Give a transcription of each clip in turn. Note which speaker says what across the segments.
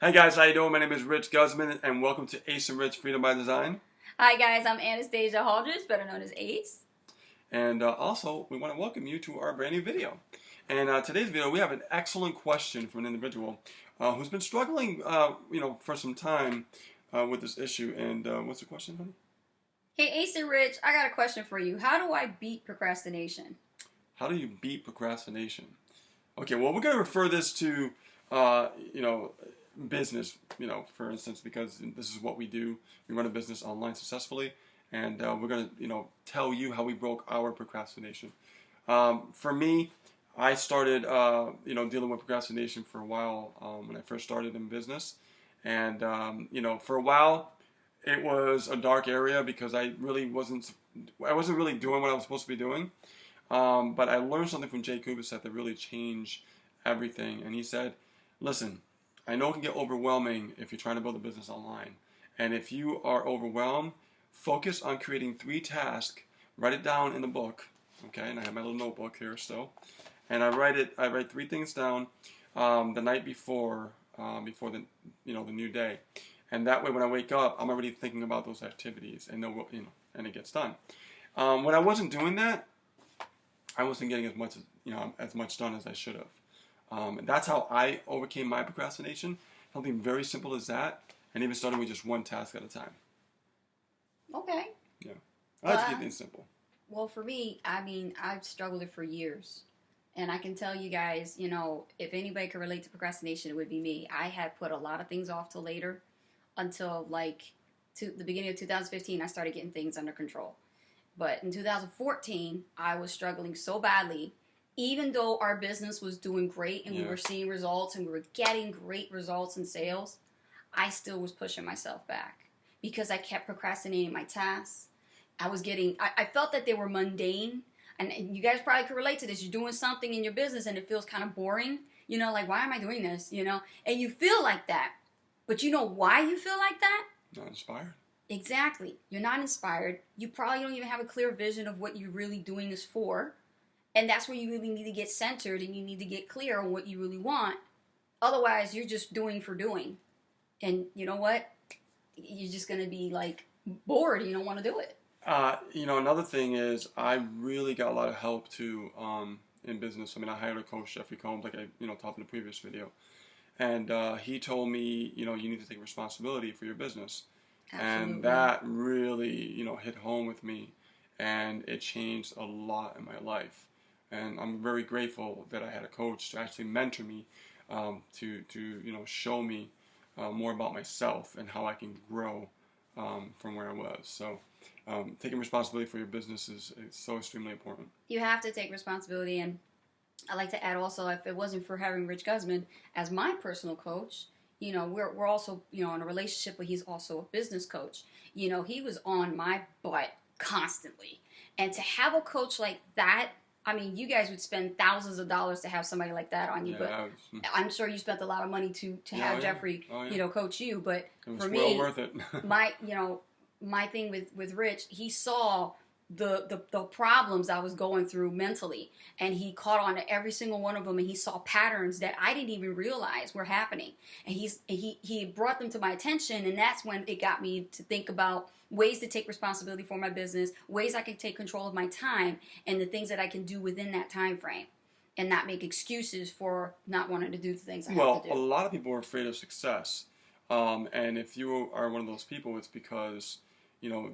Speaker 1: Hey guys, how you doing? My name is Rich Guzman, and welcome to Ace and Rich Freedom by Design.
Speaker 2: Hi guys, I'm Anastasia Haldridge, better known as Ace.
Speaker 1: And also, we want to welcome you to our brand new video. And today's video, we have an excellent question from an individual who's been struggling, for some time with this issue. And what's the question, honey?
Speaker 2: Hey Ace and Rich, I got a question for you. How do I beat procrastination?
Speaker 1: How do you beat procrastination? Okay, well, we're going to refer this to, business, for instance, because this is what we do. We run a business online successfully, and we're going to, tell you how we broke our procrastination. For me, I started, dealing with procrastination for a while when I first started in business, and for a while, it was a dark area because I wasn't really doing what I was supposed to be doing. But I learned something from Jay Kubicek that really changed everything, and he said, "Listen, I know it can get overwhelming if you're trying to build a business online. And if you are overwhelmed, focus on creating 3 tasks. Write it down in the book." Okay, and I have my little notebook here still. And I write 3 things down the night before the new day. And that way when I wake up, I'm already thinking about those activities and and it gets done. When I wasn't doing that, I wasn't getting as much done as I should have. And that's how I overcame my procrastination. Something very simple as that, and even starting with just 1 task at a time.
Speaker 2: Okay.
Speaker 1: Yeah, I like to keep things simple.
Speaker 2: Well, for me, I've struggled it for years. And I can tell you guys, if anybody could relate to procrastination, it would be me. I had put a lot of things off till later, until the beginning of 2015, I started getting things under control. But in 2014, I was struggling so badly. Even though our business was doing great and we were seeing results and we were getting great results in sales, I still was pushing myself back because I kept procrastinating my tasks. I felt that they were mundane. And you guys probably could relate to this. You're doing something in your business and it feels kind of boring. Like, why am I doing this? And you feel like that. But you know why you feel like that?
Speaker 1: Not inspired.
Speaker 2: Exactly. You're not inspired. You probably don't even have a clear vision of what you're really doing this for. And that's where you really need to get centered and you need to get clear on what you really want. Otherwise, you're just doing for doing. And you know what? You're just going to be bored. You don't want to do it.
Speaker 1: Another thing is I really got a lot of help too in business. I hired a coach, Jeffrey Combs, like I talked in the previous video. And he told me, you need to take responsibility for your business. Absolutely. And that really, hit home with me. And it changed a lot in my life. And I'm very grateful that I had a coach to actually mentor me, to show me more about myself and how I can grow from where I was. So taking responsibility for your business is so extremely important.
Speaker 2: You have to take responsibility, and I like to add also, if it wasn't for having Rich Guzman as my personal coach, we're also in a relationship, but he's also a business coach. He was on my butt constantly, and to have a coach like that. You guys would spend thousands of dollars to have somebody like that on you, but I'm sure you spent a lot of money to have Jeffrey, coach you. But for me,
Speaker 1: well worth it.
Speaker 2: my thing with Rich, he saw the problems I was going through mentally, and he caught on to every single one of them, and he saw patterns that I didn't even realize were happening, and he brought them to my attention, and that's when it got me to think about ways to take responsibility for my business, ways I can take control of my time, and the things that I can do within that time frame, and not make excuses for not wanting to do the things I have to do.
Speaker 1: Well, a lot of people are afraid of success, and if you are one of those people, it's because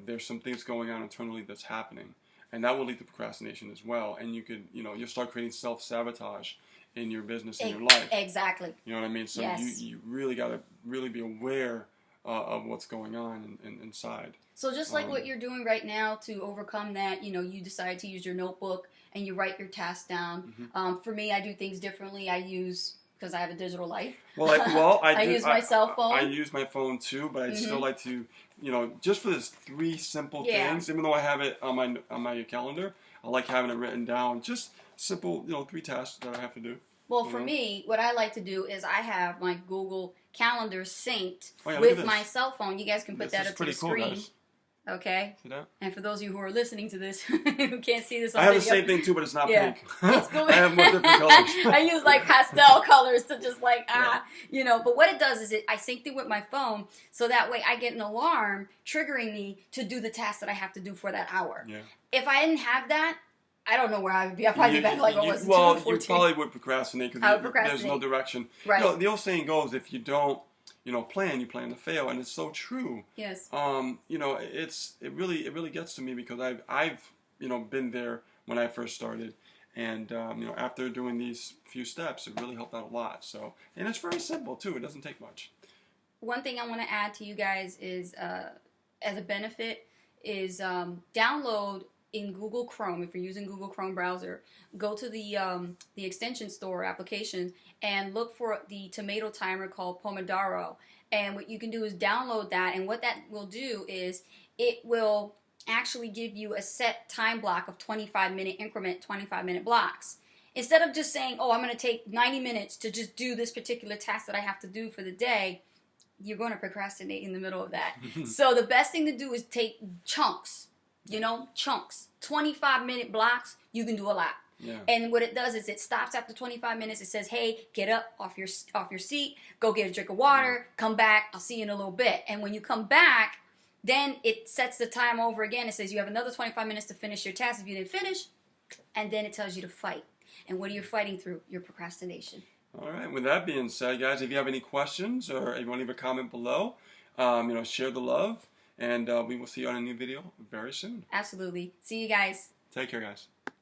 Speaker 1: there's some things going on internally that's happening, and that will lead to procrastination as well. And you could, you'll start creating self-sabotage in your business and your life.
Speaker 2: Exactly.
Speaker 1: You know what I mean? So
Speaker 2: yes.
Speaker 1: you really got to really be aware of what's going on inside.
Speaker 2: So just like what you're doing right now to overcome that, you decide to use your notebook and you write your tasks down. Mm-hmm. For me, I do things differently. Because I have a digital life.
Speaker 1: I
Speaker 2: use my cell phone.
Speaker 1: I use my phone too, but I still like to, just for this 3 simple things. Even though I have it on my calendar, I like having it written down. Just simple, 3 tasks that I have to do.
Speaker 2: Well, for me, what I like to do is I have my Google Calendar synced with my cell phone. You guys can put that up to the screen.
Speaker 1: Guys.
Speaker 2: Okay?
Speaker 1: See that?
Speaker 2: And for those of you who are listening to this, who can't see this on
Speaker 1: I have the
Speaker 2: video,
Speaker 1: same thing too, but it's not
Speaker 2: yeah,
Speaker 1: pink.
Speaker 2: it's going.
Speaker 1: I have more different colors.
Speaker 2: I use like pastel colors to just like
Speaker 1: Yeah.
Speaker 2: you know. But what it does is I synced it with my phone, so that way I get an alarm triggering me to do the task that I have to do for that hour.
Speaker 1: Yeah.
Speaker 2: If I didn't have that, I don't know where I would be. I'd probably be back like I was in
Speaker 1: Well,
Speaker 2: 2014.
Speaker 1: you probably would procrastinate
Speaker 2: I would
Speaker 1: because
Speaker 2: procrastinate.
Speaker 1: there's no direction.
Speaker 2: Right.
Speaker 1: You know, the old saying goes, if you don't, plan, you plan to fail, and it's so true.
Speaker 2: Yes.
Speaker 1: You know, it really gets to me because I've been there when I first started, and after doing these few steps, it really helped out a lot. So, and it's very simple too. It doesn't take much.
Speaker 2: One thing I want to add to you guys is, as a benefit, is download in Google Chrome. If you're using Google Chrome browser, go to the extension store application and look for the tomato timer called Pomodoro. And what you can do is download that, and what that will do is it will actually give you a set time block of 25-minute increment, 25-minute blocks. Instead of just saying, oh, I'm going to take 90 minutes to just do this particular task that I have to do for the day, you're going to procrastinate in the middle of that. So the best thing to do is take chunks, chunks. 25-minute blocks, you can do a lot.
Speaker 1: Yeah.
Speaker 2: And what it does is it stops after 25 minutes. It says, hey, get up off your seat, go get a drink of water, come back, I'll see you in a little bit. And when you come back, then it sets the time over again. It says you have another 25 minutes to finish your task if you didn't finish. And then it tells you to fight. And what are you fighting through? Your procrastination.
Speaker 1: All right. With that being said, guys, if you have any questions or if you want to leave a comment below, share the love. And we will see you on a new video very soon.
Speaker 2: Absolutely. See you guys.
Speaker 1: Take care, guys.